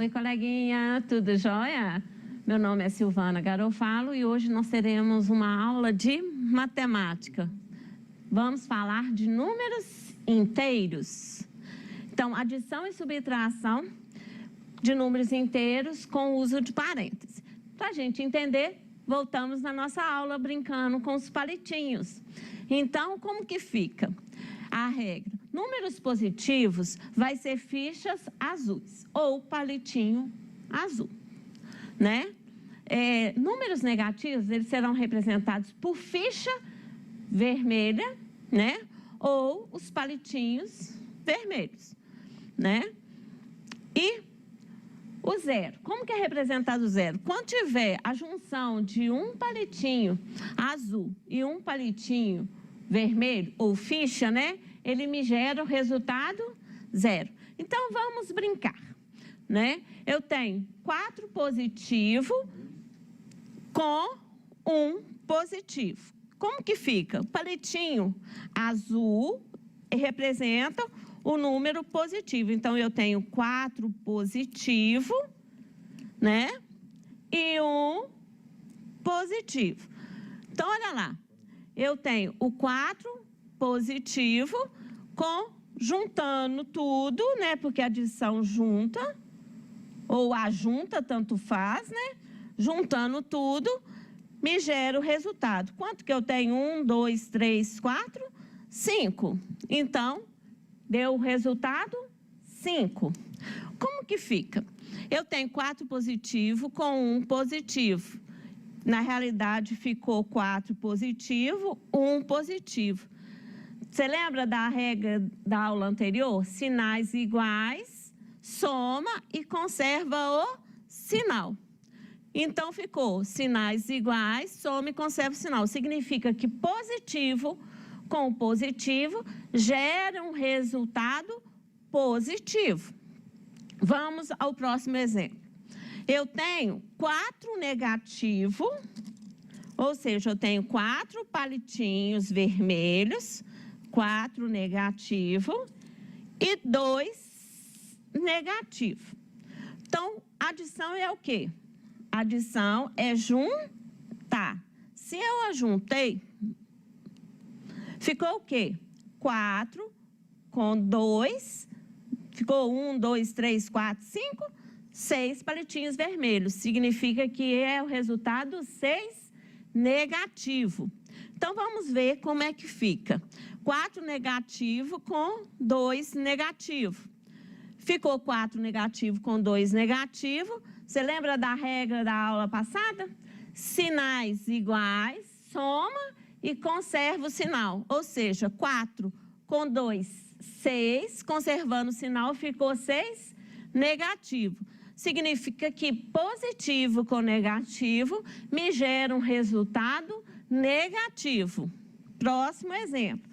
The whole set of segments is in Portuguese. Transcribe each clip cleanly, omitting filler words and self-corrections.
Oi, coleguinha, tudo jóia? Meu nome é Silvana Garofalo e hoje nós teremos uma aula de matemática. Vamos falar de números inteiros. Então, adição e subtração de números inteiros com o uso de parênteses. Para a gente entender, voltamos na nossa aula brincando com os palitinhos. Então, como que fica? A regra, números positivos vai ser fichas azuis ou palitinho azul, né? Números negativos, eles serão representados por ficha vermelha, né? Ou os palitinhos vermelhos, né? E o zero, como que é representado o zero? Quando tiver a junção de um palitinho azul e um palitinho vermelho, ou ficha, né? Ele me gera o resultado zero. Então, vamos brincar, né? Eu tenho 4 positivo com 1 positivo. Como que fica? O palitinho azul representa o número positivo. Então, eu tenho 4 positivo, né? E 1 positivo. Então, olha lá. Eu tenho o 4 positivo juntando tudo, né? Porque a adição junta, ou a junta, tanto faz, né? Juntando tudo, me gera o resultado. Quanto que eu tenho? 1, 2, 3, 4, 5. Então, deu o resultado 5. Como que fica? Eu tenho 4 positivo com 1 positivo. Na realidade, ficou 4 positivo, 1 positivo. Você lembra da regra da aula anterior? Sinais iguais, soma e conserva o sinal. Então, ficou sinais iguais, soma e conserva o sinal. Significa que positivo com positivo gera um resultado positivo. Vamos ao próximo exemplo. Eu tenho 4 negativo, ou seja, eu tenho 4 palitinhos vermelhos, 4 negativo e 2 negativo. Então, adição é o quê? Adição é juntar. Se eu ajuntei, ficou o quê? 4 com 2, ficou 1, 2, 3, 4, 5, 6 palitinhos vermelhos. Significa que é o resultado 6 negativo. Então, vamos ver como é que fica. 4 negativo com 2 negativo. Ficou 4 negativo com 2 negativo. Você lembra da regra da aula passada? Sinais iguais, soma e conserva o sinal. Ou seja, 4 com 2, 6. Conservando o sinal, ficou 6 negativo. Significa que positivo com negativo me gera um resultado negativo. Próximo exemplo.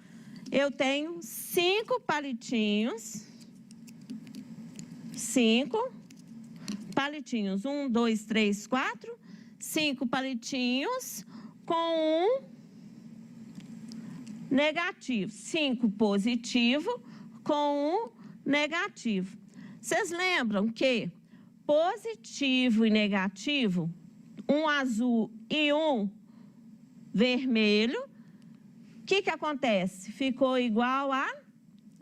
Eu tenho 5 palitinhos. 5 palitinhos. 1, 2, 3, 4. 5 palitinhos com 1 negativo. 5 positivo com 1 negativo. Vocês lembram que positivo e negativo, um azul e um vermelho, o que acontece? Ficou igual a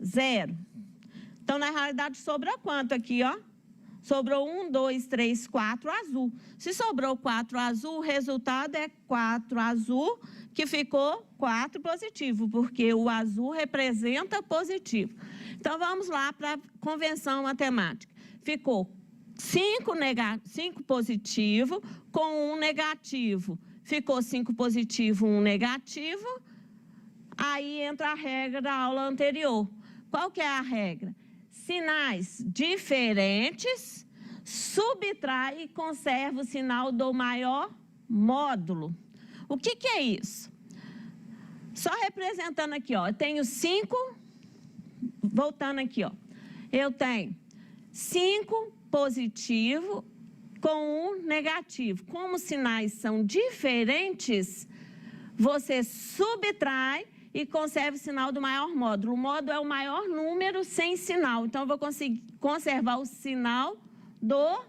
0. Então, na realidade, sobrou quanto aqui, ó? Sobrou 1, 2, 3, 4 azul. Se sobrou 4 azul, o resultado é 4 azul, que ficou 4 positivo, porque o azul representa positivo. Então, vamos lá para a convenção matemática. Ficou 5 positivo com 1 negativo. Ficou 5 positivo, 1 negativo. Aí entra a regra da aula anterior. Qual que é a regra? Sinais diferentes, subtrai e conserva o sinal do maior módulo. O que é isso? Só representando aqui, ó. Eu tenho 5, voltando aqui, ó. Eu tenho 5 positivo com 1 negativo. Como os sinais são diferentes, você subtrai e conserva o sinal do maior módulo. O módulo é o maior número sem sinal. Então, eu vou conseguir conservar o sinal do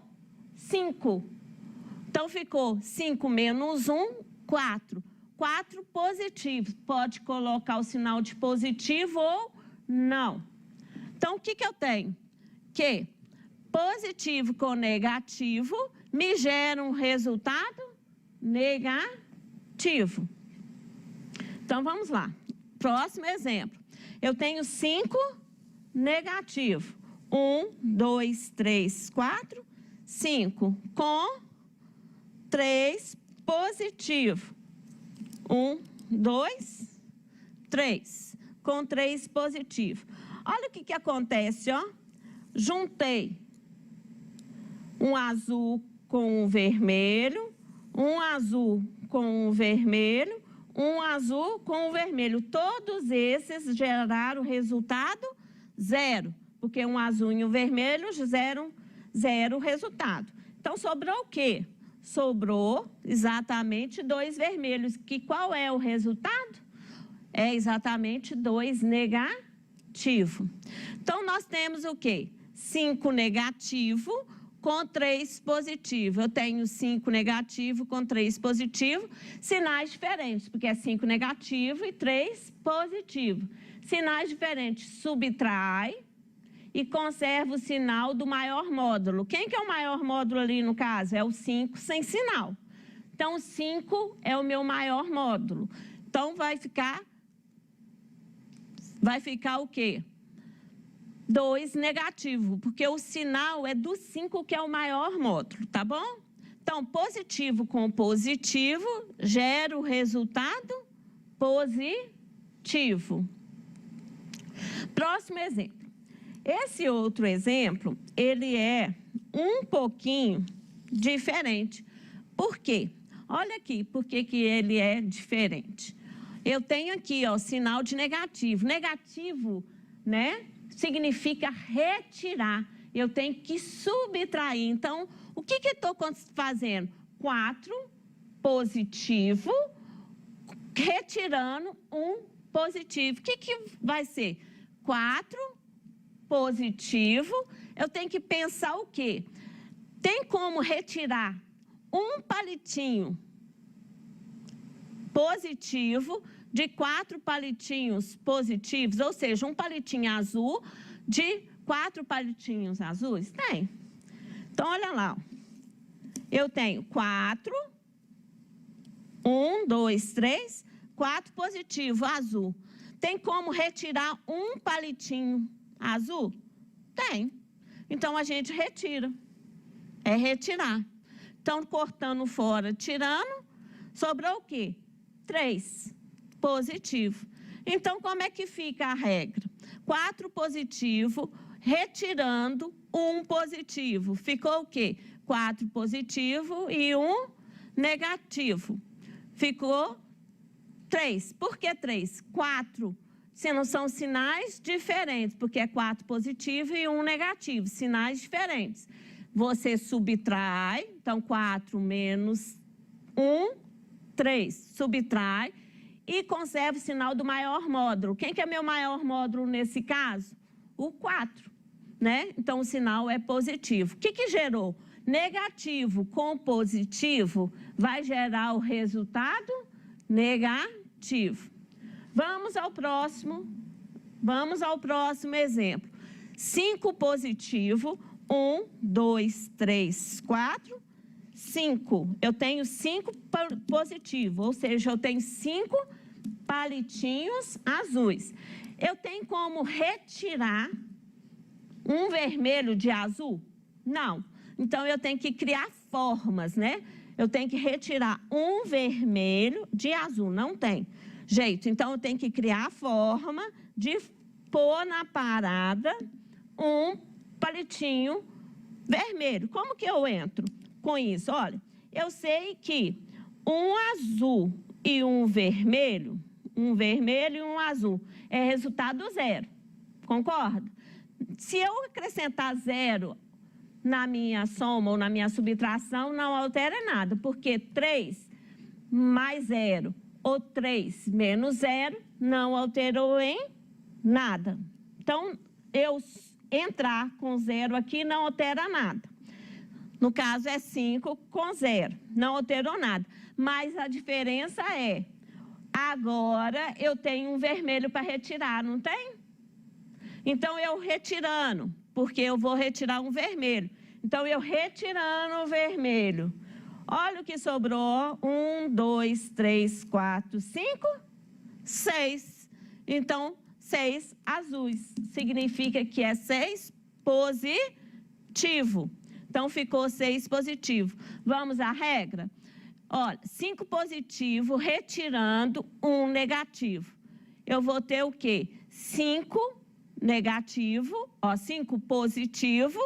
5. Então, ficou 5 menos 1, 4. 4 positivo. Pode colocar o sinal de positivo ou não. Então, o que eu tenho? Que positivo com negativo me gera um resultado negativo. Então, vamos lá. Próximo exemplo. Eu tenho 5 negativo. 1, 2, 3, 4, 5. Com 3 positivo. 1, 2, 3. Com 3 positivo. Olha o que acontece, ó. Juntei um azul com um vermelho, um azul com um vermelho, um azul com um vermelho. Todos esses geraram resultado 0, porque um azul e um vermelho geram 0 resultado. Então, sobrou o quê? Sobrou exatamente 2 vermelhos. Que qual é o resultado? É exatamente 2 negativo. Então, nós temos o quê? 5 negativo com 3 positivo. Eu tenho 5 negativo com 3 positivo, sinais diferentes, porque é 5 negativo e 3 positivo. Sinais diferentes, subtrai e conserva o sinal do maior módulo. Quem que é o maior módulo ali no caso? É o 5 sem sinal. Então, o 5 é o meu maior módulo. Então, vai ficar o quê? 2 negativo, porque o sinal é do 5, que é o maior módulo, tá bom? Então, positivo com positivo gera o resultado positivo. Próximo exemplo. Esse outro exemplo, ele é um pouquinho diferente. Por quê? Olha aqui, por que ele é diferente. Eu tenho aqui, ó, sinal de negativo. Negativo, né? Significa retirar. Eu tenho que subtrair. Então, o que eu estou fazendo? 4 positivo, retirando um positivo. O que vai ser? 4 positivo. Eu tenho que pensar o quê? Tem como retirar um palitinho positivo de 4 palitinhos positivos, ou seja, um palitinho azul de 4 palitinhos azuis? Tem. Então, olha lá. Eu tenho 4, 1, 2, 3, 4 positivo, azul. Tem como retirar um palitinho azul? Tem. Então, a gente retira. É retirar. Então, cortando fora, tirando, sobrou o quê? 3 positivo. Então, como é que fica a regra? 4 positivo, retirando um positivo. Ficou o quê? 4 positivo e 1 negativo. Ficou 3. Por que 3? 4. Se não são sinais diferentes, porque é 4 positivo e 1 negativo. Sinais diferentes. Você subtrai, então 4 menos 1, 3. Subtrai e conserva o sinal do maior módulo. Quem que é meu maior módulo nesse caso? O 4, né? Então, o sinal é positivo. O que gerou? Negativo com positivo vai gerar o resultado negativo. Vamos ao próximo exemplo. 5 positivo, 1, 2, 3, 4, 5. Eu tenho 5 positivo, ou seja, eu tenho 5 palitinhos azuis. Eu tenho como retirar um vermelho de azul? Não. Então, eu tenho que criar formas, né? Eu tenho que retirar um vermelho de azul. Não tem jeito. Então, eu tenho que criar a forma de pôr na parada um palitinho vermelho. Como que eu entro com isso? Olha, eu sei que um azul e um vermelho e um azul, é resultado 0. Concorda? Se eu acrescentar 0 na minha soma ou na minha subtração, não altera nada, porque 3 mais 0 ou 3 menos 0 não alterou em nada. Então, eu entrar com 0 aqui não altera nada. No caso, é 5 com 0. Não alterou nada. Mas a diferença é, agora eu tenho um vermelho para retirar, não tem? Então, eu retirando, porque eu vou retirar um vermelho. Então, eu retirando o vermelho. Olha o que sobrou. 1, 2, 3, 4, 5, 6. Então, 6 azuis. Significa que é 6 positivo. Então, ficou 6 positivo. Vamos à regra? Olha, 5 positivo, retirando 1 negativo. Eu vou ter o quê? 5 negativo, 5 positivo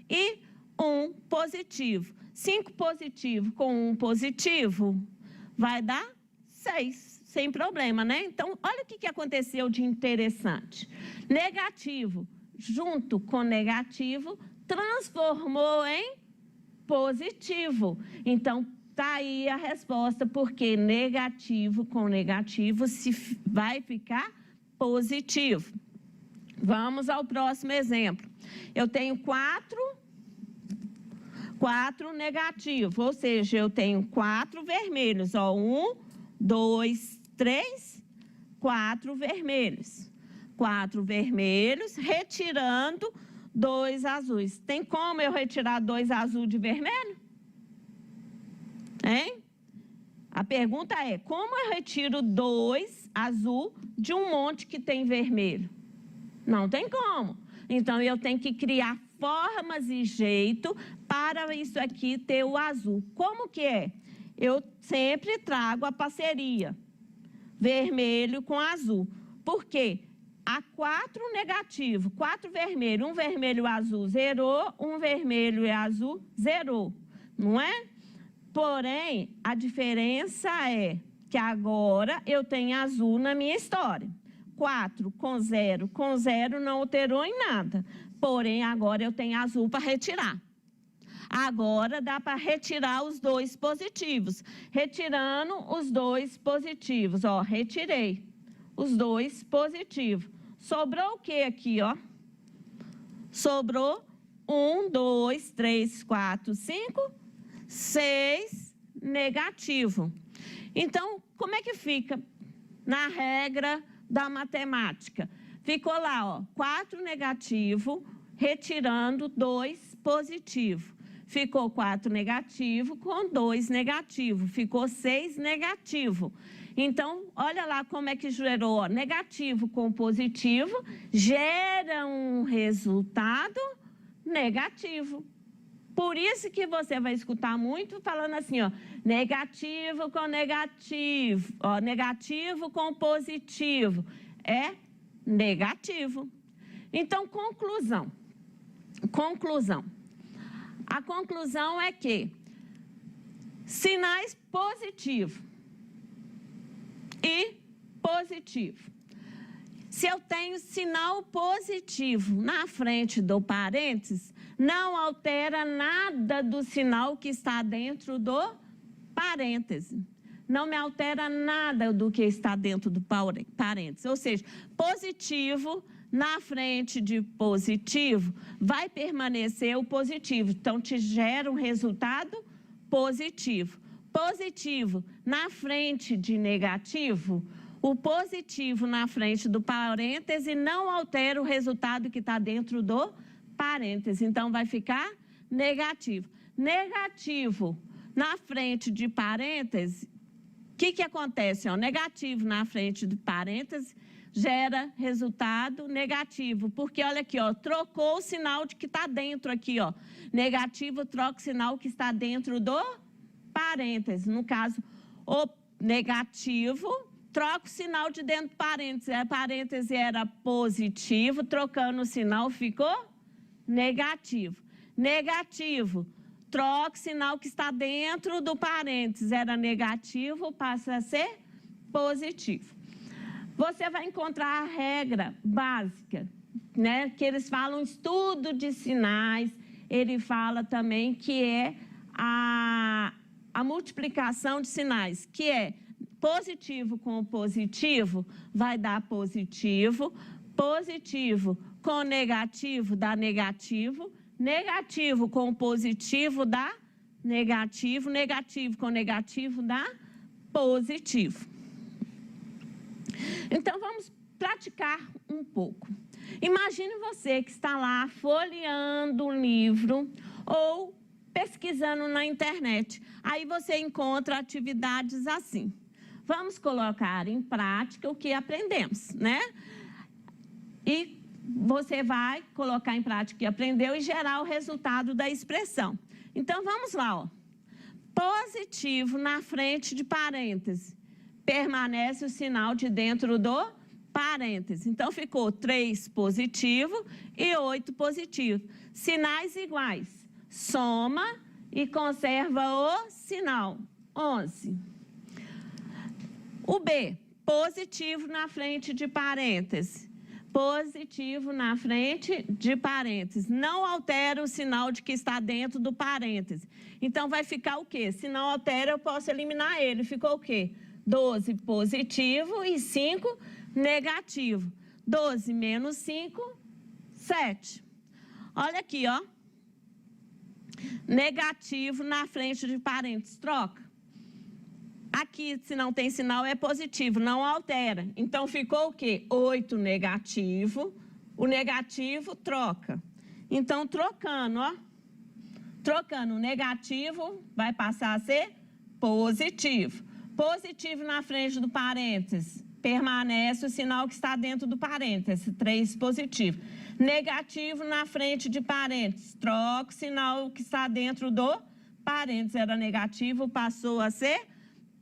e 1 positivo. 5 positivo com 1 positivo vai dar 6, sem problema, né? Então, olha o que aconteceu de interessante. Negativo junto com negativo transformou em positivo. Então, tá aí a resposta, porque negativo com negativo vai ficar positivo. Vamos ao próximo exemplo. Eu tenho 4 negativos, ou seja, eu tenho 4 vermelhos. 1, 2, 3, 4 vermelhos. 4 vermelhos, retirando 2 azuis. Tem como eu retirar 2 azuis de vermelho? Hein? A pergunta é, como eu retiro 2 azul de um monte que tem vermelho? Não tem como. Então, eu tenho que criar formas e jeito para isso aqui ter o azul. Como que é? Eu sempre trago a parceria, vermelho com azul. Por quê? Há 4 negativos, 4 vermelhos, um vermelho e azul zerou, um vermelho e azul zerou, não é? Porém, a diferença é que agora eu tenho azul na minha história. 4 com 0 não alterou em nada. Porém, agora eu tenho azul para retirar. Agora dá para retirar os 2 positivos. Retirando os 2 positivos, retirei os 2 positivos. Sobrou o que aqui, Sobrou 1, 2, 3, 4, 5, 6 negativo. Então, como é que fica na regra da matemática? Ficou lá, 4 negativo, retirando 2 positivo. Ficou 4 negativo com 2 negativo. Ficou 6 negativo. Então, olha lá como é que gerou. Negativo com positivo gera um resultado negativo. Por isso que você vai escutar muito falando assim, negativo com negativo, negativo com positivo. É negativo. Então, conclusão. A conclusão é que sinais positivo e positivo. Se eu tenho sinal positivo na frente do parênteses, não altera nada do sinal que está dentro do parêntese. Não me altera nada do que está dentro do parêntese. Ou seja, positivo na frente de positivo vai permanecer o positivo. Então, te gera um resultado positivo. Positivo na frente de negativo, o positivo na frente do parêntese não altera o resultado que está dentro do parêntese. Então, vai ficar negativo. Negativo na frente de parêntese, o que acontece? Negativo na frente de parêntese gera resultado negativo. Porque, olha aqui, trocou o sinal de que está dentro aqui, Negativo troca o sinal que está dentro do parêntese. No caso, o negativo troca o sinal de dentro do parêntese. A parêntese era positivo, trocando o sinal ficou negativo. Negativo, troca o sinal que está dentro do parêntese. Era negativo, passa a ser positivo. Você vai encontrar a regra básica, né? Que eles falam estudo de sinais. Ele fala também que é a multiplicação de sinais, que é positivo com positivo, vai dar positivo. Positivo com negativo dá negativo. negativo com positivo dá negativo, negativo com negativo dá positivo. Então, vamos praticar um pouco. Imagine você que está lá folheando um livro ou pesquisando na internet. Aí você encontra atividades assim. Vamos colocar em prática o que aprendemos, né? E você vai colocar em prática o que aprendeu e gerar o resultado da expressão. Então, vamos lá, ó. Positivo na frente de parêntese. Permanece o sinal de dentro do parêntese. Então, ficou 3 positivo e 8 positivo. Sinais iguais. Soma e conserva o sinal. 11. O B, positivo na frente de parêntese. Positivo na frente de parênteses. Não altera o sinal de que está dentro do parêntese. Então, vai ficar o quê? Se não altera, eu posso eliminar ele. Ficou o quê? 12 positivo e 5 negativo. 12 menos 5, 7. Olha aqui, ó. Negativo na frente de parênteses. Troca. Aqui, se não tem sinal, é positivo, não altera. Então, ficou o quê? 8 negativo. O negativo troca. Então, trocando, ó. Trocando o negativo, vai passar a ser positivo. Positivo na frente do parênteses. Permanece o sinal que está dentro do parênteses. 3 positivo. Negativo na frente de parênteses. Troca o sinal que está dentro do parênteses. Era negativo, passou a ser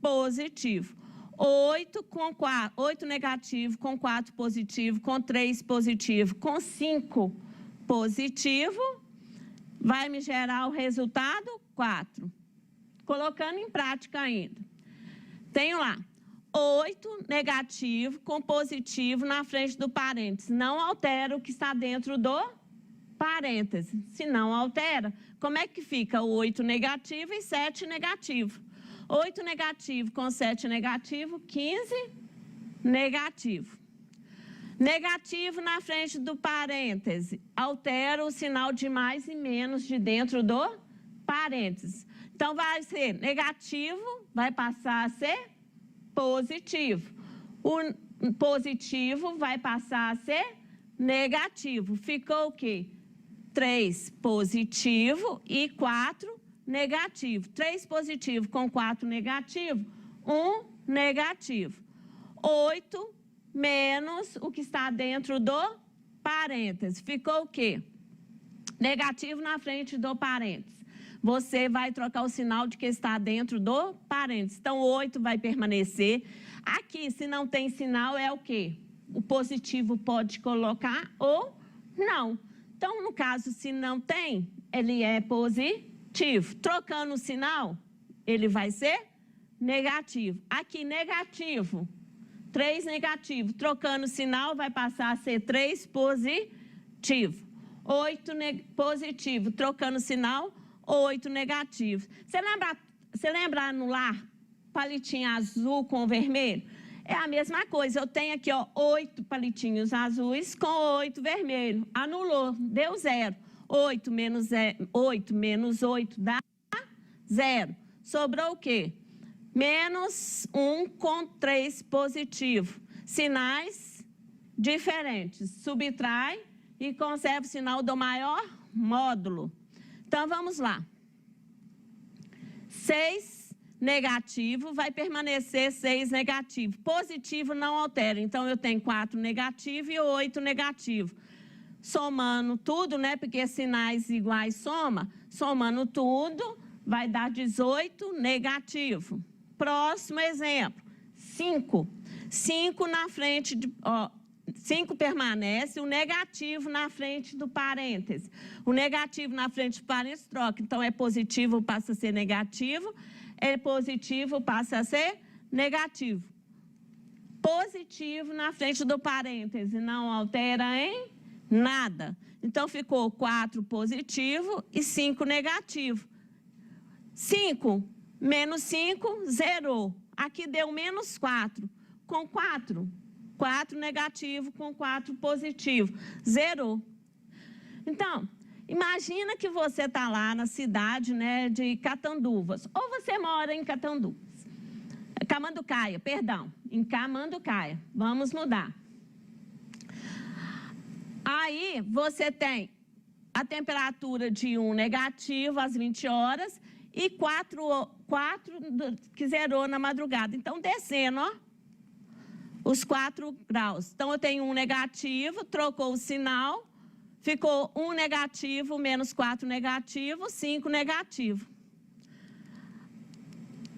positivo. 8 negativo, com 4 positivo, com 3 positivo, com 5 positivo, vai me gerar o resultado 4. Colocando em prática ainda. Tenho lá 8 negativo com positivo na frente do parênteses. Não altera o que está dentro do parênteses. Se não altera, como é que fica? 8 negativo e 7 negativo. 8 negativo com 7 negativo, 15 negativo. Negativo na frente do parêntese. Altera o sinal de mais e menos de dentro do parênteses. Então, vai ser negativo, vai passar a ser positivo. O positivo vai passar a ser negativo. Ficou o quê? 3 positivo e 4 negativo. 3 positivo com 4 negativo, 1 negativo. 8 menos o que está dentro do parêntese. Ficou o quê? Negativo na frente do parêntese. Você vai trocar o sinal de que está dentro do parêntese. Então, 8 vai permanecer. Aqui, se não tem sinal, é o quê? O positivo pode colocar ou não. Então, no caso, se não tem, ele é positivo. Trocando o sinal, ele vai ser negativo. Aqui, negativo. 3 negativo. Trocando o sinal, vai passar a ser 3 positivo. 8 positivo. Trocando o sinal, 8 negativo. Você lembra no lar, palitinho azul com vermelho? É a mesma coisa. Eu tenho aqui, ó, 8 palitinhos azuis com 8 vermelhos. Anulou, deu 0. 8 menos 8 dá 0. Sobrou o quê? Menos 1 com 3 positivo. Sinais diferentes. Subtrai e conserva o sinal do maior módulo. Então, vamos lá. 6 negativo vai permanecer 6 negativo. Positivo não altera. Então, eu tenho 4 negativo e 8 negativo. Somando tudo, né? Porque sinais iguais soma. Somando tudo, vai dar 18 negativo. Próximo exemplo. 5. 5 na frente de... Ó, 5 permanece, o negativo na frente do parêntese. O negativo na frente do parêntese troca. Então, é positivo, passa a ser negativo. É positivo, passa a ser negativo. Positivo na frente do parêntese. Não altera em nada. Então, ficou 4 positivo e 5 negativo. 5 menos 5, zerou. Aqui deu menos 4. Com 4 negativo com 4 positivo. Zerou. Então, Imagina que você está lá na cidade, né, de Catanduvas, ou você mora em Camanducaia, perdão, em Camanducaia. Vamos mudar. Aí você tem a temperatura de 1 negativo às 20 horas e 4 que zerou na madrugada. Então, descendo, ó, os 4 graus. Então, eu tenho 1 negativo, trocou o sinal, ficou 1 negativo menos 4 negativo, 5 negativo.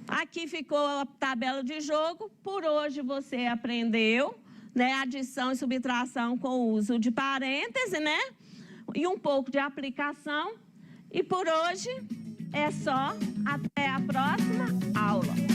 Aqui ficou a tabela de jogo. Por hoje você aprendeu, né, adição e subtração com o uso de parêntese, né? E um pouco de aplicação. E por hoje é só. Até a próxima aula.